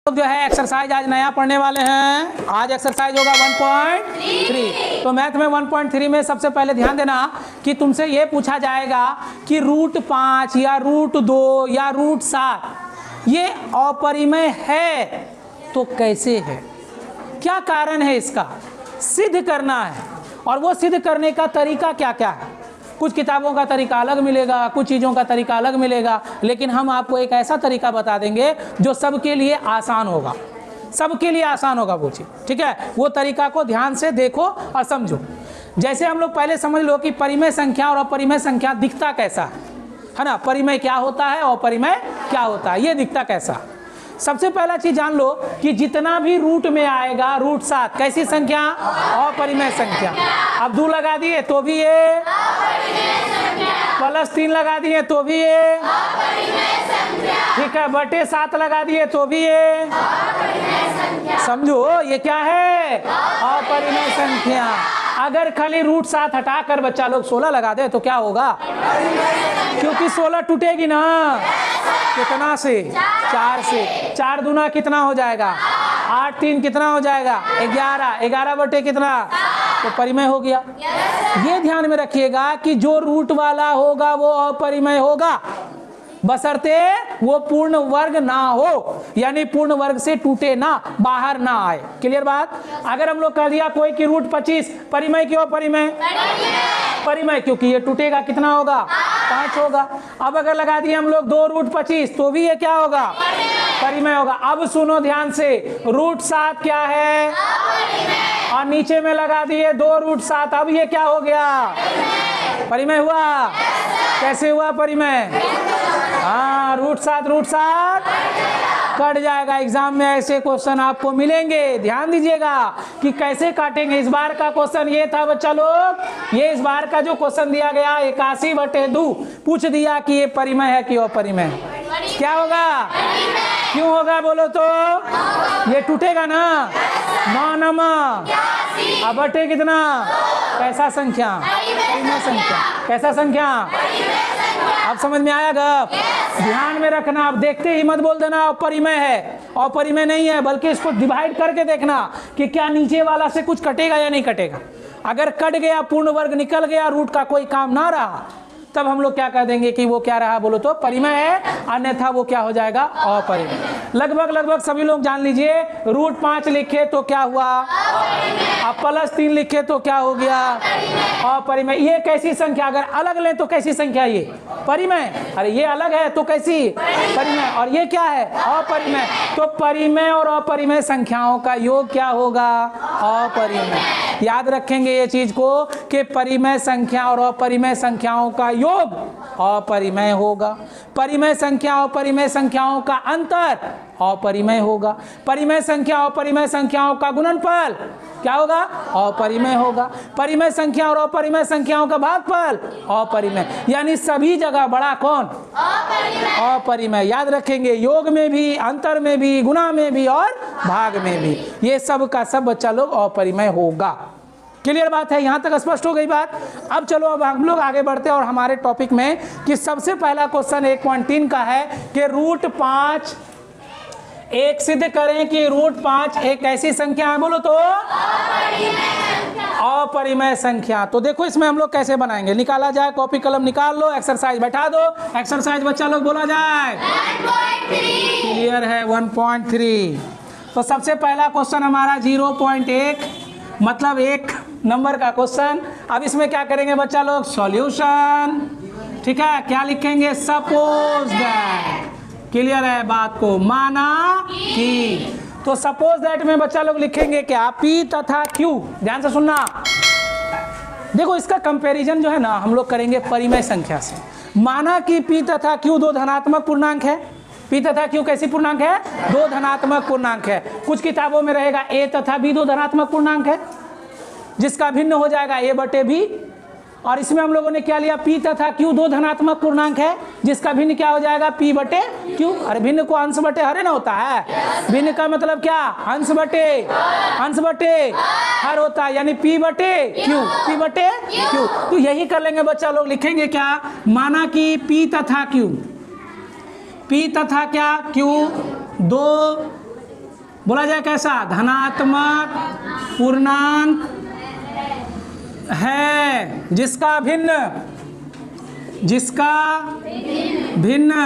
लोग जो है एक्सरसाइज आज नया पढ़ने वाले हैं। आज एक्सरसाइज होगा 1.3। तो मैथ में 1.3 में सबसे पहले ध्यान देना कि तुमसे ये पूछा जाएगा कि √5 या √2 या √7 ये अपरिमेय है तो कैसे है, क्या कारण है, इसका सिद्ध करना है। और वो सिद्ध करने का तरीका क्या क्या है। कुछ किताबों का तरीका अलग मिलेगा, कुछ चीज़ों का तरीका अलग मिलेगा, लेकिन हम आपको एक ऐसा तरीका बता देंगे जो सबके लिए आसान होगा, सबके लिए आसान होगा वो चीज़। ठीक है, वो तरीका को ध्यान से देखो और समझो। जैसे हम लोग पहले समझ लो कि परिमेय संख्या और अपरिमेय संख्या दिखता कैसा है ना। परिमेय क्या होता है और अपरिमेय क्या होता है, ये दिखता कैसा। सबसे पहला चीज जान लो कि जितना भी रूट में आएगा √7 कैसी संख्या, अपरिमेय संख्या। अब 2 लगा दिए तो भी ये, +3 लगा दिए तो भी ये, ठीक है, /7 लगा दिए तो भी ये, समझो ये क्या है, अपरिमेय संख्या। अगर खाली √7 हटाकर बच्चा लोग 16 लगा दे तो क्या होगा, क्योंकि 16 टूटेगी ना, कितना से, 4 से। 4 दूना कितना हो जाएगा, 8 3 कितना हो जाएगा, 11, 11 बटे कितना, तो परिमेय हो गया। ये ध्यान में रखिएगा कि जो रूट वाला होगा वो अपरिमेय होगा, बशर्ते वो पूर्ण वर्ग ना हो, यानी पूर्ण वर्ग से टूटे ना, बाहर ना आए। क्लियर बात। अगर हम लोग कह दिया कोई की √25 परिमेय क्यों, परिमेय परिमेय क्योंकि ये टूटेगा, कितना होगा, 5 होगा। अब अगर लगा दिए हम लोग 2√25 तो भी ये क्या होगा, परिमेय होगा। अब सुनो ध्यान से, √7 क्या है, और नीचे में लगा दिए 2√7, अब ये क्या हो गया, परिमेय हुआ। कैसे हुआ परिमेय, हाँ, √7 कट जाएगा। एग्जाम में ऐसे क्वेश्चन आपको मिलेंगे, ध्यान दीजिएगा कि कैसे काटेंगे। इस बार का क्वेश्चन ये था बच्चा लोग, ये इस बार का जो क्वेश्चन दिया गया 81/2 पूछ दिया कि ये परिमेय है कि अपरिमेय, क्या होगा, क्यों होगा बोलो तो, ये टूटेगा ना, 9 नमा अब बटे कितना, कैसा संख्या, परिमेय संख्या, कैसा संख्या। अब समझ में आया गप, ध्यान में रखना। अब देखते ही मत बोल देना अपरिमेय है, अपरिमेय नहीं है, बल्कि इसको डिवाइड करके देखना कि क्या नीचे वाला से कुछ कटेगा या नहीं कटेगा। अगर कट गया, पूर्ण वर्ग निकल गया, रूट का कोई काम ना रहा, तब हम लोग क्या कह देंगे कि वो क्या रहा बोलो तो परिमेय है, अन्यथा वो क्या हो जाएगा, अपरिमेय। लगभग सभी लोग जान लीजिए, √5 लिखे तो क्या हुआ, अब +3 लिखे तो क्या हो गया, अपरिमेय। ये कैसी संख्या, अगर अलग ले तो कैसी संख्या, ये परिमेय, अरे ये अलग है तो कैसी, परिमेय, और ये क्या है, अपरिमेय। तो परिमेय और अपरिमेय संख्याओं का योग क्या होगा, अपरिमेय। याद रखेंगे ये चीज को कि परिमेय संख्या और अपरिमेय संख्याओं का योग अपरिमेय होगा। परिमेय संख्या और अपरिमेय संख्याओं का अंतर अपरिमेय होगा। परिमेय संख्या और अपरिमेय संख्याओं का गुणनफल क्या होगा, अपरिमेय होगा। परिमेय संख्या और अपरिमेय संख्याओं का भागफल अपरिमेय, यानी सभी जगह बड़ा कौन, अपरिमेय। याद रखेंगे, योग में भी, अंतर में भी, गुणा में भी और भाग में भी, ये सब का सब बच्चा लोग अपरिमेय होगा। क्लियर बात है, यहाँ तक स्पष्ट हो गई बात। अब चलो, अब हम लोग आगे बढ़ते हैं और हमारे टॉपिक में कि सबसे पहला क्वेश्चन 1.3 का है कि √5 एक सिद्ध करें कि √5 एक ऐसी संख्या है बोलो तो अपरिमेय संख्या। तो देखो इसमें हम लोग कैसे बनाएंगे, निकाला जाए, कॉपी कलम निकाल लो, एक्सरसाइज बैठा दो। एक्सरसाइज बच्चा लोग बोला जाए, 1.3 क्लियर है, 1.3। तो सबसे पहला क्वेश्चन हमारा 0.1 मतलब 1 नंबर का क्वेश्चन। अब इसमें क्या करेंगे बच्चा लोग, सॉल्यूशन। ठीक है, क्या लिखेंगे, सपोज दैट। क्लियर है बात को, माना कि। तो सपोज दैट में बच्चा लोग लिखेंगे क्या, P तथा Q। ध्यान से सुनना, देखो इसका कंपैरिजन जो है ना हम लोग करेंगे परिमेय संख्या से। माना कि P तथा Q 2 धनात्मक पूर्णांक है। P तथा Q कैसी पूर्णांक है, 2 धनात्मक पूर्णांक है। कुछ किताबों में रहेगा A तथा B 2 धनात्मक पूर्णांक है, जिसका भिन्न हो जाएगा A/B। और इसमें हम लोगों ने क्या लिया, P तथा Q 2 धनात्मक पूर्णांक है, जिसका भिन्न क्या हो जाएगा, P/Q। अरे भिन्न को अंश बटे हर ना होता है, भिन्न का मतलब क्या, अंश बटे हर होता है, यानी P/Q, P/Q। तो यही कर लेंगे बच्चा लोग, लिखेंगे क्या, माना कि P तथा Q, P तथा क्या Q 2 बोला जाए कैसा, धनात्मक पूर्णांक है जिसका भिन्न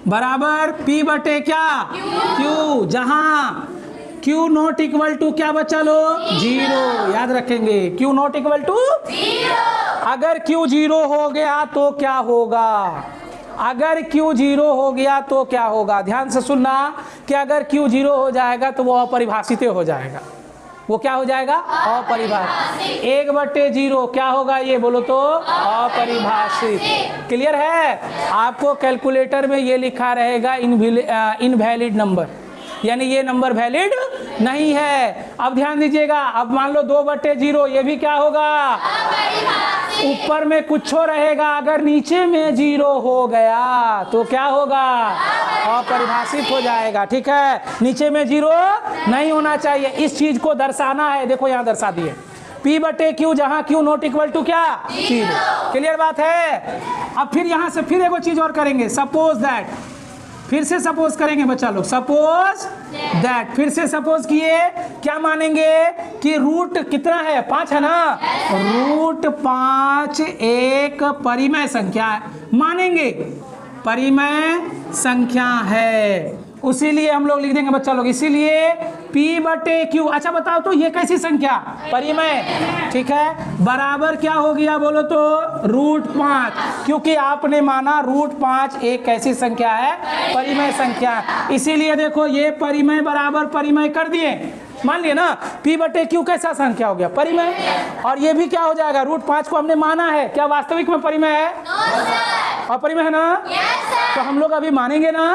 बराबर P बटे क्या, Q, जहां Q नॉट इक्वल टू क्या बच्चा लोग, 0। याद रखेंगे Q नॉट इक्वल टू 0। अगर Q 0 हो गया तो क्या होगा, अगर Q 0 हो गया तो क्या होगा, ध्यान से सुनना कि अगर Q 0 हो जाएगा तो वो अपरिभाषित हो जाएगा। वो क्या हो जाएगा, अपरिभाषित। 1/0 क्या होगा ये बोलो तो, अपरिभाषित। क्लियर है। आपको कैलकुलेटर में ये लिखा रहेगा इनवैलिड नंबर, यानी ये नंबर वैलिड नहीं है। अब ध्यान दीजिएगा, अब मान लो 2/0, ये भी क्या होगा, ऊपर में कुछ रहेगा, अगर नीचे में 0 हो गया तो क्या होगा, अपरिभाषित हो जाएगा। ठीक है, नीचे में 0 नहीं होना चाहिए, इस चीज को दर्शाना है। देखो यहाँ दर्शा दिए, P/Q जहां Q नॉट इक्वल टू क्या, 0। क्लियर बात है। अब फिर यहाँ से फिर एक चीज और करेंगे, सपोज दैट, फिर से सपोज करेंगे बच्चा लोग, सपोज दैट, फिर से सपोज किए, क्या मानेंगे कि रूट कितना है, 5 है ना, रूट 5 एक परिमेय संख्या मानेंगे, परिमेय संख्या है, उसीलिए हम लोग लिख देंगे बच्चा लोग, इसीलिए P/Q। अच्छा बताओ तो ये कैसी संख्या, परिमेय। ठीक है, बराबर क्या हो गया बोलो तो, रूट 5, क्योंकि आपने माना रूट 5 एक कैसी संख्या है, परिमेय संख्या। इसीलिए देखो ये परिमेय बराबर परिमेय कर दिए, मान लिए ना, P/Q कैसा संख्या हो गया, परिमेय। और ये भी क्या हो जाएगा, रूट 5 को हमने माना है, क्या वास्तविक में परिमेय है, अपरिमेय है ना, तो हम लोग अभी मानेंगे ना,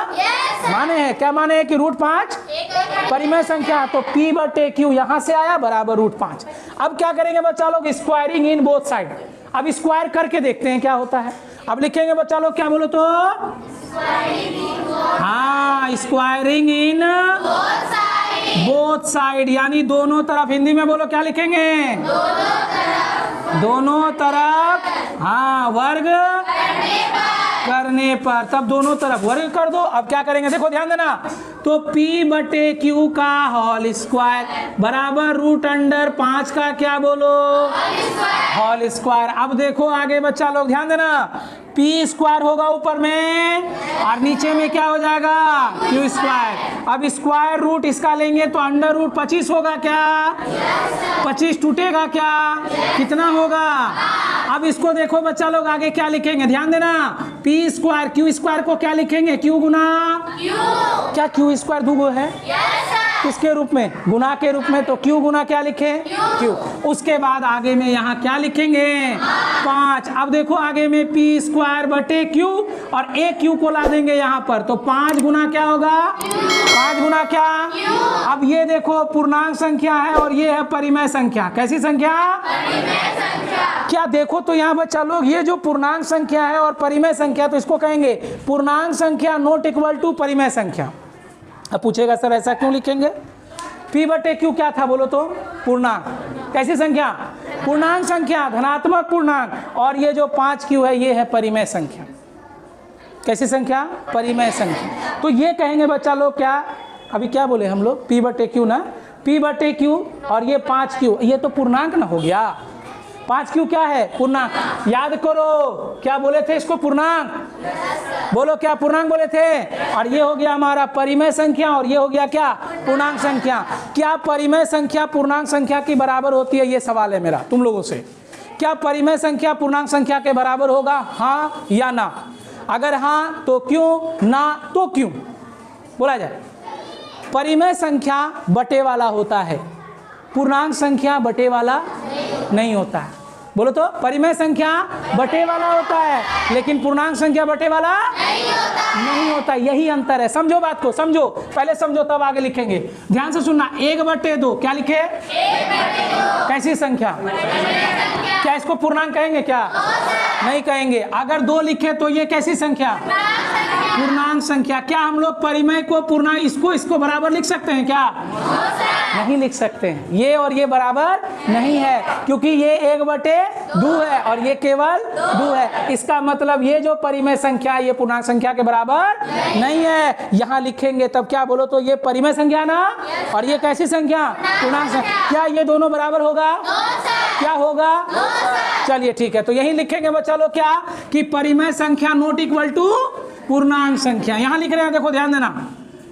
माने हैं, क्या माने हैं कि रूट 5 परिमेय संख्या, तो P/Q यहाँ से आया बराबर रूट 5। अब क्या करेंगे बच्चा लोग, स्क्वायरिंग इन बोथ साइड। अब स्क्वायर करके देखते हैं क्या होता है। अब लिखेंगे बच्चा लोग, क्या बोलो तो, हाँ, स्क्वायरिंग इन बोथ साइड, यानी दोनों तरफ। हिंदी में बोलो क्या लिखेंगे, दोनों तरफ, हाँ, वर्ग करने पर, तब दोनों तरफ वर्ग कर दो। अब क्या करेंगे, देखो ध्यान देना, तो P/Q का होल स्क्वायर बराबर रूट अंडर 5 का क्या बोलो, होल स्क्वायर। अब देखो आगे बच्चा लोग ध्यान देना, P² होगा ऊपर में और नीचे में क्या हो जाएगा, Q²। अब स्क्वायर रूट इसका लेंगे तो अंडर रूट 25 होगा क्या, 25 टूटेगा क्या, कितना होगा। अब इसको देखो बच्चा लोग आगे क्या लिखेंगे, ध्यान देना, P² Q² को क्या लिखेंगे, Q गुना क्या, Q² दुगो है, किसके रूप में, गुना के रूप में, तो Q गुना क्या लिखे, Q। उसके बाद आगे में यहाँ क्या लिखेंगे, 5। अब देखो आगे में P²/Q और एक Q को ला देंगे यहाँ पर, तो 5 गुना क्या होगा, 5 गुना क्या। अब ये देखो पूर्णांक संख्या है और ये है परिमेय संख्या, कैसी संख्या, क्या देखो तो यहाँ बच्चा लोग, ये जो पूर्णांक संख्या है और परिमेय संख्या, तो इसको कहेंगे पूर्णांक संख्या नॉट इक्वल टू परिमेय संख्या। अब पूछेगा सर ऐसा क्यों लिखेंगे, P/Q क्या था बोलो तो, पूर्णांक, कैसी संख्या, पूर्णांक संख्या, धनात्मक पूर्णांक, और ये जो 5Q है ये है परिमेय संख्या, कैसी संख्या, परिमेय संख्या। तो ये कहेंगे बच्चा लोग क्या, अभी क्या बोले हम लोग, P/Q ना, P/Q और ये 5Q, ये तो पूर्णांक ना हो गया, 5Q क्या है, पूर्णांक। याद करो क्या बोले थे इसको, पूर्णांक, बोलो क्या पूर्णांक बोले थे। और ये हो गया हमारा परिमेय संख्या और ये हो गया क्या, पूर्णांक संख्या। क्या परिमेय संख्या पूर्णांक संख्या की बराबर होती है, ये सवाल है मेरा तुम लोगों से। क्या परिमेय संख्या पूर्णांक संख्या के बराबर होगा, हाँ या ना। अगर हाँ तो क्यों, ना तो क्यों, बोला जाए। परिमेय संख्या बटे वाला होता है, पूर्णांक संख्या बटे वाला नहीं होता है। बोलो तो, परिमेय संख्या बटे वाला होता है लेकिन पूर्णांक संख्या बटे वाला नहीं होता। यही अंतर है, समझो बात को, समझो, पहले समझो तब आगे लिखेंगे। ध्यान से सुनना, 1/2 क्या लिखे, 1/2 कैसी संख्या, क्या इसको पूर्णांक कहेंगे क्या, नहीं कहेंगे। अगर 2 लिखे तो ये कैसी संख्या, पूर्णांक संख्या। क्या हम लोग परिमेय को पूर्णांक, इसको बराबर लिख सकते हैं क्या, नहीं लिख सकते हैं। ये और ये बराबर नहीं है, क्योंकि ये 1/2 है और ये केवल 2 है। इसका मतलब ये जो परिमेय संख्या है ये पूर्णांक संख्या के बराबर नहीं है। यहाँ लिखेंगे तब क्या बोलो तो ये परिमेय संख्या ना, और ये कैसी संख्या, पूर्णांक संख्या। क्या ये दोनों बराबर होगा? क्या होगा? चलिए ठीक है, तो यही लिखेंगे बच्चा लोग क्या, कि परिमेय संख्या नॉट इक्वल टू पूर्णांक संख्या। यहां लिख रहे हैं, देखो ध्यान देना,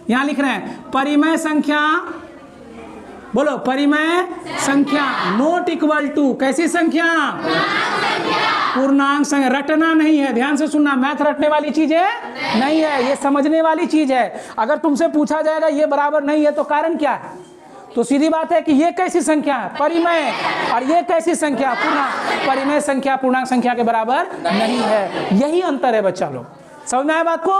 यहां लिख रहे हैं परिमेय संख्या, बोलो परिमेय संख्या नॉट इक्वल टू कैसी संख्या, पूर्णांक संख्या। रटना नहीं है, ध्यान से सुनना, मैथ रटने वाली चीज है नहीं है, ये समझने वाली चीज है। अगर तुमसे पूछा जाएगा ये बराबर नहीं है तो कारण क्या है, तो सीधी बात है कि ये कैसी संख्या है, परिमेय, और ये कैसी संख्या, पूर्णांक। परिमेय संख्या पूर्णांक संख्या के बराबर नहीं है, यही अंतर है बच्चा लोग। समझ में आया बात को?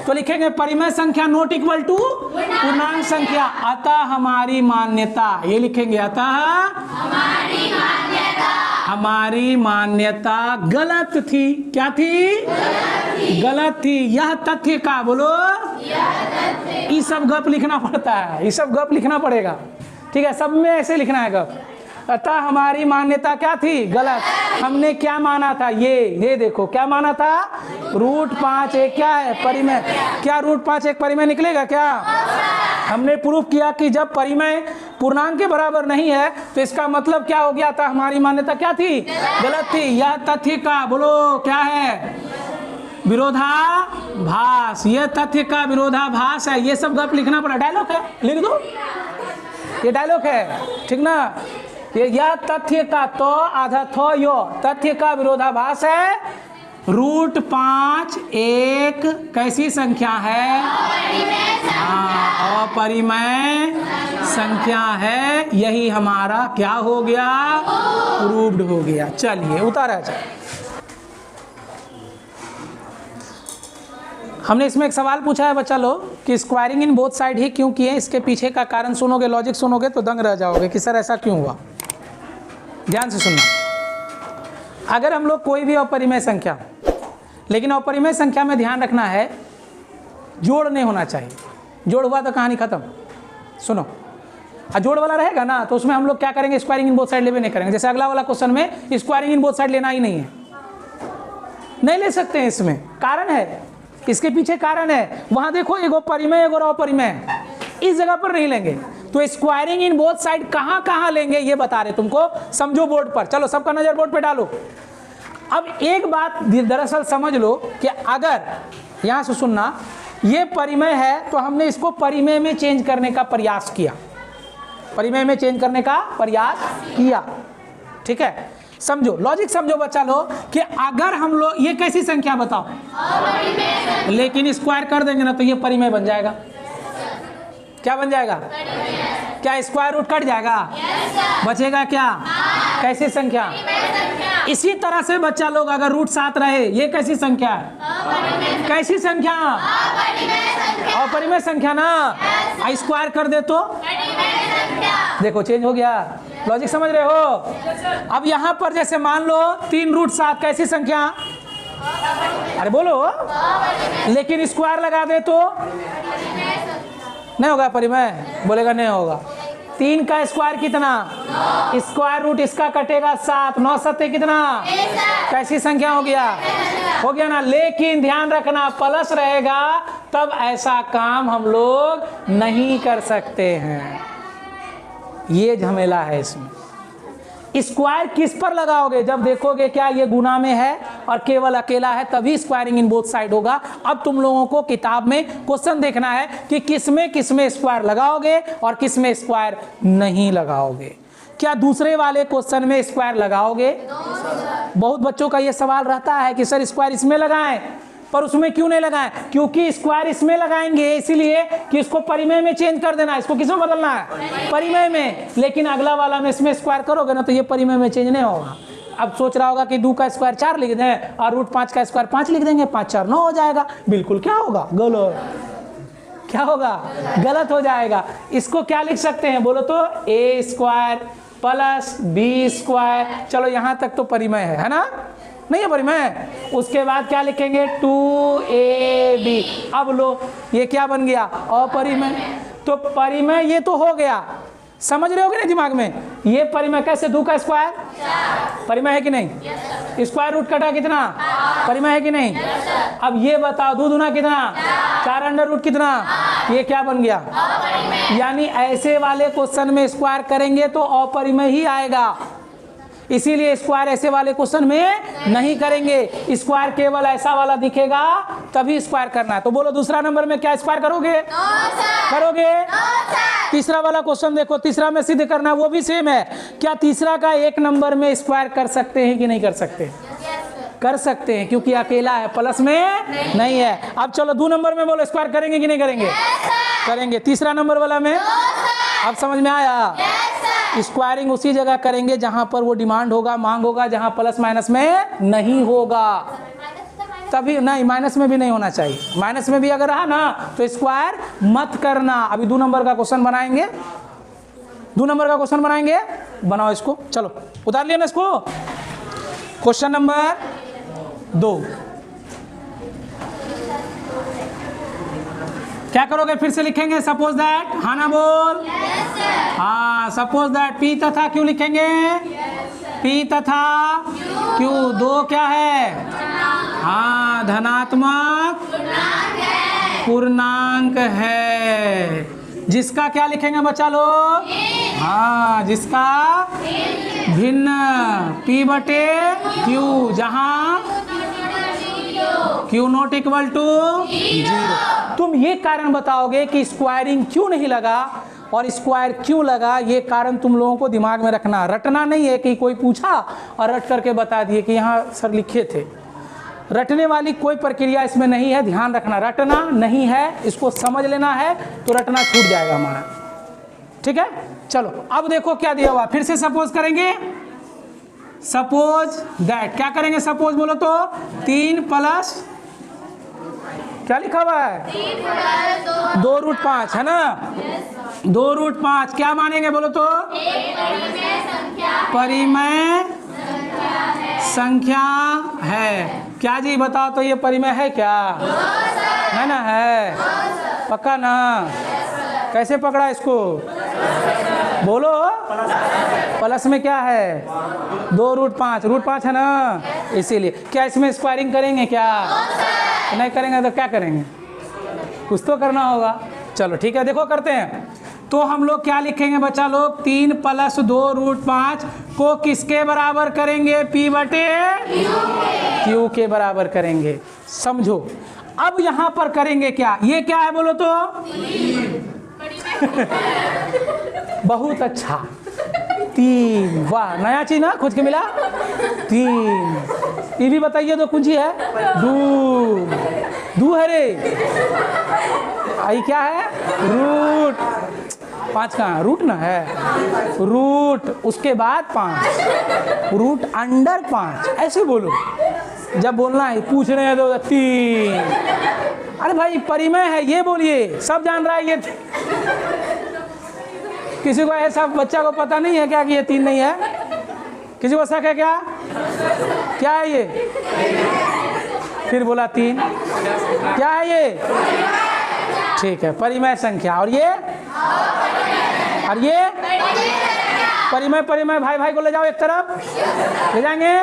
तो लिखेंगे परिमेय संख्या नॉट इक्वल टू पूर्णांक संख्या, अतः हमारी मान्यता, ये लिखेंगे अतः हमारी मान्यता गलत थी। क्या थी? गलत थी। यह तथ्य का, बोलो, ये सब गप लिखना पड़ता है, ये सब गप लिखना पड़ेगा, ठीक है, सब में ऐसे लिखना है गप। अतः हमारी मान्यता क्या थी? गलत। हमने क्या माना था? ये देखो क्या माना था, √5 एक क्या है, परिमेय। क्या √5 एक परिमेय निकलेगा क्या? हमने प्रूव किया कि जब परिमेय पूर्णांक के बराबर नहीं है तो इसका मतलब क्या हो गया था, हमारी मान्यता क्या थी? गलत थी। यह तथ्य का, बोलो क्या है, विरोधाभास। यह तथ्य का विरोधाभास है। ये सब गप लिखना पड़ा, डायलॉग है, लिख दो, ये डायलॉग है, ठीक ना। ये यह तथ्य का, तो आधा थो यो, तथ्य का विरोधाभास है। √5 एक कैसी संख्या है? हाँ, अपरिमेय संख्या है। यही हमारा क्या हो गया, प्रूव्ड हो गया। चलिए उतारा जाए। हमने इसमें एक सवाल पूछा है बच्चा लोग कि स्क्वायरिंग इन बोथ साइड ही क्यों किए। इसके पीछे का कारण सुनोगे, लॉजिक सुनोगे तो दंग रह जाओगे कि सर ऐसा क्यों हुआ। ध्यान से सुनना, अगर हम लोग कोई भी अपरिमेय संख्या, लेकिन अपरिमेय संख्या में ध्यान रखना है जोड़ नहीं होना चाहिए। जोड़ हुआ तो कहानी खत्म। सुनो, जोड़ वाला रहेगा ना तो उसमें हम लोग क्या करेंगे, स्क्वायरिंग इन बोथ साइड लेवे नहीं करेंगे। जैसे अगला वाला क्वेश्चन में स्क्वायरिंग इन बोथ साइड लेना ही नहीं है, नहीं ले सकते हैं। इसमें कारण है, इसके पीछे कारण है। वहां देखो एगो परिमेय एगो अपरिमेय, इस जगह पर नहीं लेंगे। तो स्क्वायरिंग इन बोथ साइड कहां कहां लेंगे ये बता रहे तुमको, समझो बोर्ड पर। चलो सबका नजर बोर्ड पे डालो। अब एक बात दरअसल समझ लो कि अगर यहां से सुनना, ये परिमेय है तो हमने इसको परिमेय में चेंज करने का प्रयास किया, परिमेय में चेंज करने का प्रयास किया, ठीक है। समझो, लॉजिक समझो बच्चा लोग कि अगर हम लोग, ये कैसी संख्या बताओ, लेकिन स्क्वायर कर देंगे ना तो ये परिमेय बन जाएगा। क्या बन जाएगा? क्या स्क्वायर रूट कट जाएगा? बचेगा क्या? कैसी संख्या? इसी तरह से बच्चा लोग अगर √7 रहे, ये कैसी संख्या है? कैसी संख्या? अपरिमेय संख्या ना। स्क्वायर कर दे तो देखो चेंज हो गया। लॉजिक समझ रहे हो? अब यहां पर जैसे मान लो 3√7 कैसी संख्या? अरे बोलो, लेकिन स्क्वायर लगा दे तो नहीं होगा परिमेय, बोलेगा नहीं होगा। 3 का स्क्वायर कितना? स्क्वायर रूट इसका कटेगा 7, 9 7 कितना? कैसी संख्या हो गया? हो गया ना। लेकिन ध्यान रखना प्लस रहेगा तब ऐसा काम हम लोग नहीं कर सकते हैं, ये झमेला है इसमें। स्क्वायर किस पर लगाओगे? जब देखोगे क्या ये गुना में है और केवल अकेला है तभी स्क्वायरिंग इन बोथ साइड होगा। अब तुम लोगों को किताब में क्वेश्चन देखना है कि किसमें स्क्वायर लगाओगे और किसमें स्क्वायर नहीं लगाओगे। क्या दूसरे वाले क्वेश्चन में स्क्वायर लगाओगे? बहुत बच्चों का ये सवाल रहता है कि सर स्क्वायर इसमें लगाएं, पर उसमें क्यों नहीं लगाएं? क्योंकि स्क्वायर इसमें लगाएंगे इसीलिए कि इसको परिमेय में चेंज कर देना है। इसको किसमें बदलना है? परिमेय में। लेकिन अगला वाला में इसमें स्क्वायर करोगे ना तो ये परिमेय में चेंज नहीं होगा। अब सोच रहा होगा कि 2 का स्क्वायर 4 लिख दें और √5 का स्क्वायर 5 लिख देंगे, 5 4 9 हो जाएगा। बिल्कुल क्या होगा? गलत। क्या होगा? गलत हो जाएगा। इसको क्या लिख सकते हैं बोलो तो? a² + b²। चलो यहां तक तो परिमेय है ना? नहीं है परिमेय। उसके बाद क्या लिखेंगे? 2ab। अब लो ये क्या बन गया? अपरिमेय। तो परिमेय ये तो हो गया, समझ रहे हो कि नहीं दिमाग में? ये परिमेय कैसे, 2 का स्क्वायर परिमेय है कि नहीं? स्क्वायर रूट कटा कितना परिमेय है कि नहीं? अब ये बताओ 2 दूना कितना 4 अंडर रूट कितना, ये क्या बन गया? यानी ऐसे वाले क्वेश्चन में स्क्वायर करेंगे तो अपरिमेय ही आएगा, इसीलिए स्क्वायर ऐसे वाले क्वेश्चन में नहीं करेंगे। स्क्वायर केवल ऐसा वाला दिखेगा तभी स्क्वायर करना है। तो बोलो दूसरा नंबर में क्या स्क्वायर करोगे? करोगे? तीसरा वाला क्वेश्चन देखो, तीसरा में सिद्ध करना, वो भी सेम है। क्या तीसरा का 1 नंबर में स्क्वायर कर सकते हैं कि नहीं कर सकते? कर सकते हैं, क्योंकि अकेला है, प्लस में नहीं है। अब चलो 2 नंबर में बोलो स्क्वायर करेंगे कि नहीं करेंगे? करेंगे। तीसरा नंबर वाला में अब समझ में आया? स्क्वायरिंग उसी जगह करेंगे जहां पर वो डिमांड होगा, मांग होगा, जहां प्लस माइनस में नहीं होगा। तभी नहीं, माइनस में भी नहीं होना चाहिए। माइनस में भी अगर रहा ना तो स्क्वायर मत करना। अभी 2 नंबर का क्वेश्चन बनाएंगे, 2 नंबर का क्वेश्चन बनाएंगे, बनाओ इसको। चलो उतार लिया ना इसको। क्वेश्चन नंबर 2 क्या करोगे? फिर से लिखेंगे सपोज दैट। हाँ ना बोल। हाँ, सपोज दैट पी तथा क्यू लिखेंगे। पी तथा क्यू 2 क्या है? हाँ, धनात्मक पूर्णांक है। जिसका क्या लिखेंगे बच्चा लोग? हाँ, जिसका भिन्न P बटे Q, जहाँ Q नॉट इक्वल टू 0। तुम ये कारण बताओगे कि स्क्वायरिंग क्यों नहीं लगा और स्क्वायर क्यों लगा, ये कारण तुम लोगों को दिमाग में रखना। रटना नहीं है कि कोई पूछा और रट करके बता दिए कि यहाँ सर लिखे थे। रटने वाली कोई प्रक्रिया इसमें नहीं है, ध्यान रखना। रटना नहीं है, इसको समझ लेना है तो रटना छूट जाएगा हमारा। ठीक है, चलो अब देखो क्या दिया हुआ। फिर से सपोज करेंगे। सपोज दैट क्या करेंगे? सपोज बोलो तो 3 प्लस क्या लिखा हुआ है? 2 रूट 5 है ना? 2 रूट 5 क्या मानेंगे बोलो तो? परिमेय संख्या है। क्या जी बताओ तो, ये परिमेय है क्या? है ना? है पक्का ना? कैसे पकड़ा इसको? बोलो। प्लस में क्या है? 2 रूट 5, रूट 5 है ना, इसीलिए। क्या इसमें स्क्वायरिंग करेंगे क्या? नहीं करेंगे तो क्या करेंगे? कुछ तो करना होगा। चलो ठीक है, देखो करते हैं। तो हम लोग क्या लिखेंगे बच्चा लोग? 3 प्लस 2 रूट 5 को किसके बराबर करेंगे? P बटे Q के बराबर करेंगे। समझो अब यहाँ पर करेंगे क्या? ये क्या है बोलो तो? बहुत अच्छा, 3। वाह, नया चीज ना खोज के मिला। 3 ये भी बताइए तो कुंजी है। दू है रे। आई क्या है? रूट 5 का रूट ना है, रूट उसके बाद 5, रूट अंडर 5, ऐसे बोलो। जब बोलना है पूछ रहे हैं तो 3। अरे भाई परिमेय है ये बोलिए, सब जान रहा है ये। किसी को ऐसा बच्चा को पता नहीं है क्या कि ये 3 नहीं है? किसी को शक है क्या? क्या है ये? फिर बोला 3। क्या है ये? ठीक है, परिमेय संख्या। और ये परिमेय परिमेय भाई भाई को ले जाओ एक तरफ, ले जाएंगे,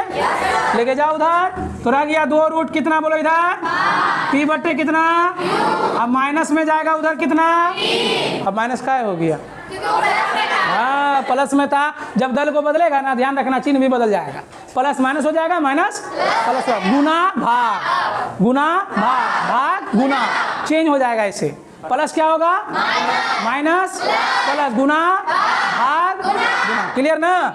लेके जाओ उधर। तो रह गया 2 रूट कितना बोलो इधर? P बटे कितना? अब माइनस में जाएगा उधर कितना? अब माइनस का हो गया। हाँ, प्लस में था। जब दल को बदलेगा ना, ध्यान रखना, चिन्ह भी बदल जाएगा। प्लस माइनस हो जाएगा, माइनस प्लस, गुना भाग, गुना भाग, भाग गुना, चेंज हो जाएगा ऐसे। प्लस क्या होगा? माइनस प्लस, गुना भाग गुना। क्लियर ना?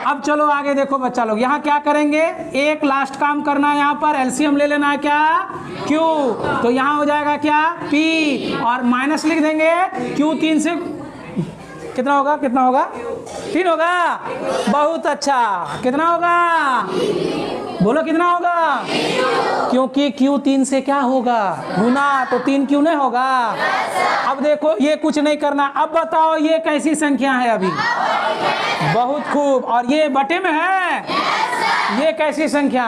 अब चलो आगे देखो बच्चा लोग, यहाँ क्या करेंगे? एक लास्ट काम करना है, यहाँ पर एलसीएम ले लेना है क्या? Q। तो यहाँ हो जाएगा क्या? P और माइनस लिख देंगे। Q 3 से कितना होगा? कितना होगा? 3 होगा। बहुत अच्छा। कितना होगा? बोलो कितना होगा? क्योंकि Q 3 से क्या होगा? गुना, तो 3 Q नहीं होगा। अब देखो ये कुछ नहीं करना। अब बताओ ये कैसी संख्या है? अभी बहुत खूब। और ये बटे में है, ये कैसी संख्या?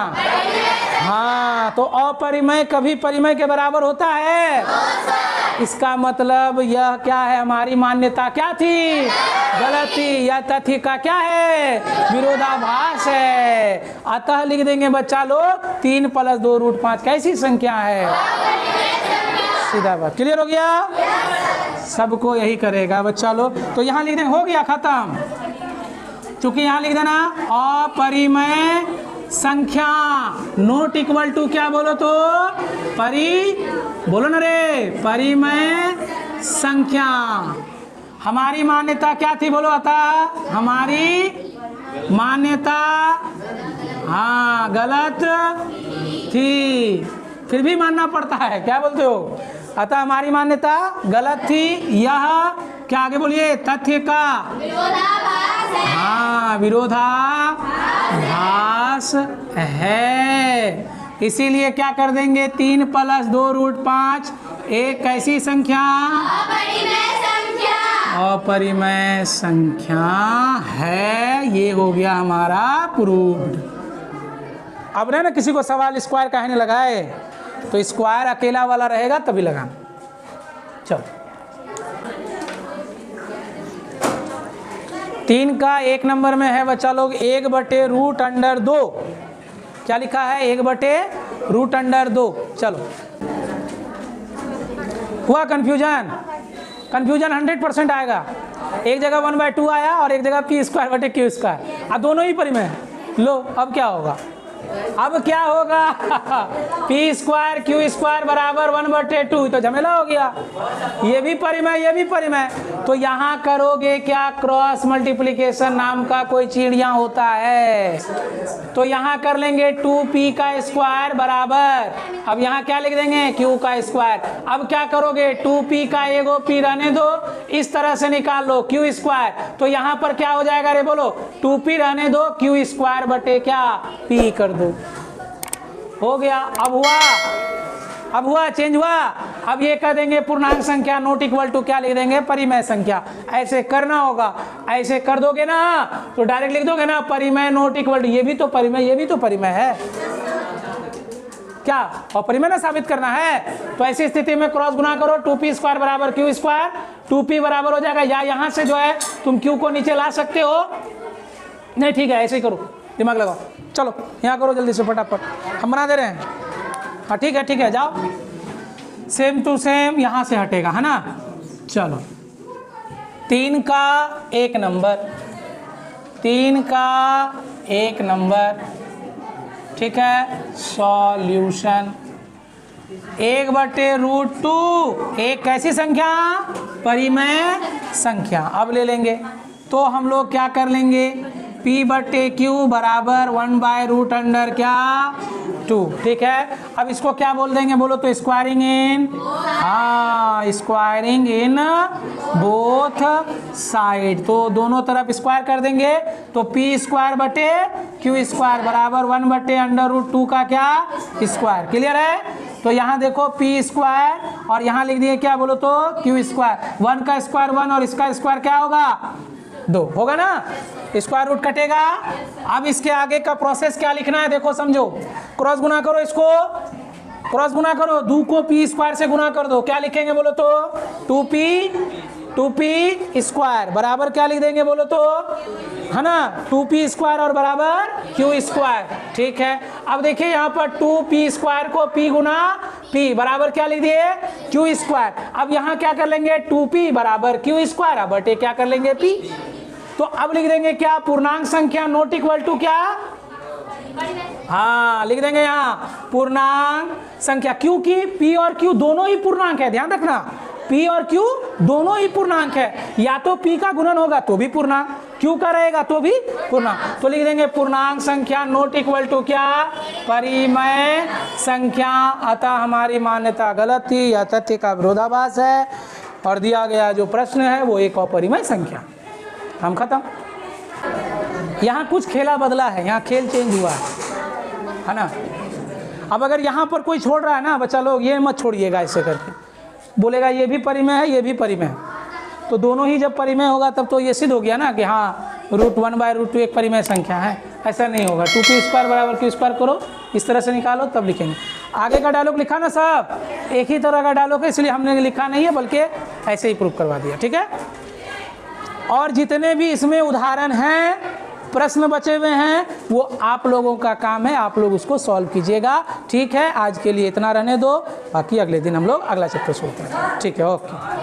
हाँ, तो अपरिमेय कभी परिमेय के बराबर होता है? इसका मतलब यह क्या है, हमारी मान्यता क्या थी, गलत थी। यह तथ्य का क्या है, विरोधाभास है। अतः लिख देंगे बच्चा लोग 3 + 2 √ 5 कैसी संख्या है, सीधा बात। क्लियर हो गया, सबको यही करेगा बच्चा लोग। तो यहाँ लिख देंगे, हो गया खत्म। चूंकि यहाँ लिख देना अपरिमेय संख्या नॉट इक्वल टू क्या बोलो तो बोलो ना रे, परिमेय संख्या। हमारी मान्यता क्या थी बोलो, अतः हमारी मान्यता हाँ गलत थी, फिर भी मानना पड़ता है, क्या बोलते हो। अतः हमारी मान्यता गलत थी, यह क्या आगे बोलिए, तथ्य का हाँ विरोधाभास है। इसीलिए क्या कर देंगे, 3 + 2 √ 5 एक कैसी संख्या, अपरिमेय संख्या है। ये हो गया हमारा प्रूव्ड। अब ना किसी को सवाल स्क्वायर कहने लगाए तो स्क्वायर अकेला वाला रहेगा तभी लगाना। चलो 3 का 1 नंबर में है बच्चा लोग 1/√2। क्या लिखा है, 1/√2। चलो हुआ कंफ्यूजन, कंफ्यूजन 100% आएगा। एक जगह 1/2 आया और एक जगह p²/q²। अब दोनों ही परिमेय। लो अब क्या होगा, अब क्या होगा p² q² = 1/2। तो झमेला हो गया, ये भी परिमेय ये भी परिमेय। तो यहाँ करोगे क्या, क्रॉस मल्टीप्लिकेशन नाम का कोई चिड़िया होता है। तो यहाँ कर लेंगे 2p² बराबर, अब यहाँ क्या लिख देंगे q²। अब क्या करोगे 2p का एगो p रहने दो, इस तरह से निकाल लो q²। तो यहाँ पर क्या हो जाएगा रे बोलो, 2p रहने दो q² बटे क्या p कर दो, हो गया। अब हुआ चेंज हुआ। अब ये कह देंगे पूर्णांक संख्या नॉट इक्वल टू क्या लिख देंगे, परिमेय संख्या। ऐसे करना होगा, ऐसे कर दोगे ना तो डायरेक्ट लिख दोगे ना परिमेय नॉट इक्वल टू, ये भी तो परिमेय ये भी तो परिमेय है क्या, और परिमेय ना साबित करना है। तो ऐसी स्थिति में क्रॉस गुना करो, 2p² = q², 2p बराबर हो जाएगा, या यहाँ से जो है तुम q को नीचे ला सकते हो। नहीं ठीक है, ऐसे ही करो, दिमाग लगाओ। चलो यहाँ करो जल्दी से फटाफट, हम बना दे रहे हैं। हाँ ठीक है जाओ, सेम टू सेम यहाँ से हटेगा है ना। चलो 3 का 1 नंबर, 3 का 1 नंबर, ठीक है। सॉल्यूशन 1/√2 एक कैसी संख्या, परिमेय संख्या। अब ले लेंगे तो हम लोग क्या कर लेंगे, p/q बराबर 1/√2 क्या 2, ठीक है। अब इसको क्या बोल देंगे बोलो तो स्क्वायरिंग इन, हाँ स्क्वायरिंग इन बोथ साइड। तो दोनों तरफ स्क्वायर कर देंगे तो p² बटे q² बराबर 1/√2 का क्या स्क्वायर। क्लियर है। तो यहाँ देखो p² और यहाँ लिख दिए क्या बोलो तो q²। 1 का स्क्वायर 1 और इसका स्क्वायर क्या होगा 2 होगा ना, स्क्वायर रूट कटेगा। अब इसके आगे का प्रोसेस क्या लिखना है देखो समझो, क्रॉस गुना करो, इसको क्रॉस गुना करो, 2 को p² से गुना कर दो, क्या लिखेंगे बोलो तो 2p² बराबर क्या लिख देंगे बोलो तो है ना 2p² और बराबर q², ठीक है। अब देखिए यहाँ पर 2p² को p गुना p बराबर क्या लिख दिए q²। अब यहाँ क्या कर लेंगे 2p बराबर q² बटे क्या कर लेंगे p। तो अब लिख देंगे क्या, पूर्णांक संख्या नॉट इक्वल टू क्या, हाँ लिख देंगे यहाँ पूर्णांक संख्या, क्योंकि p और q दोनों ही पूर्णांक है, ध्यान रखना p और q दोनों ही पूर्णांक है। या तो p का गुणन होगा तो भी पूर्णांक, q का रहेगा तो भी पूर्णांक। तो लिख देंगे पूर्णांक संख्या नॉट इक्वल टू क्या, परिमेय संख्या। अतः हमारी मान्यता गलत थी, यह तथ्य का विरोधाभास है और दिया गया जो प्रश्न है वो एक अपरिमेय संख्या। हम खत्म। यहाँ कुछ खेला बदला है, यहाँ खेल चेंज हुआ है ना। अब अगर यहाँ पर कोई छोड़ रहा है ना बच्चा लोग, ये मत छोड़िएगा, ऐसे करके बोलेगा ये भी परिमेय है ये भी परिमेय है। तो दोनों ही जब परिमेय होगा तब तो ये सिद्ध हो गया ना कि हाँ √1/√2 एक परिमेय संख्या है। ऐसा नहीं होगा, 2p² बराबर q² करो, इस तरह से निकालो तब लिखेंगे। आगे का डायलॉग लिखा ना सब। एक ही तरह का डायलॉग है, इसलिए हमने लिखा नहीं है, बल्कि ऐसे ही प्रूफ करवा दिया। ठीक है, और जितने भी इसमें उदाहरण हैं, प्रश्न बचे हुए हैं, वो आप लोगों का काम है, आप लोग उसको सॉल्व कीजिएगा। ठीक है, आज के लिए इतना रहने दो, बाकी अगले दिन हम लोग अगला चैप्टर शुरू करेंगे। ठीक है, ओके।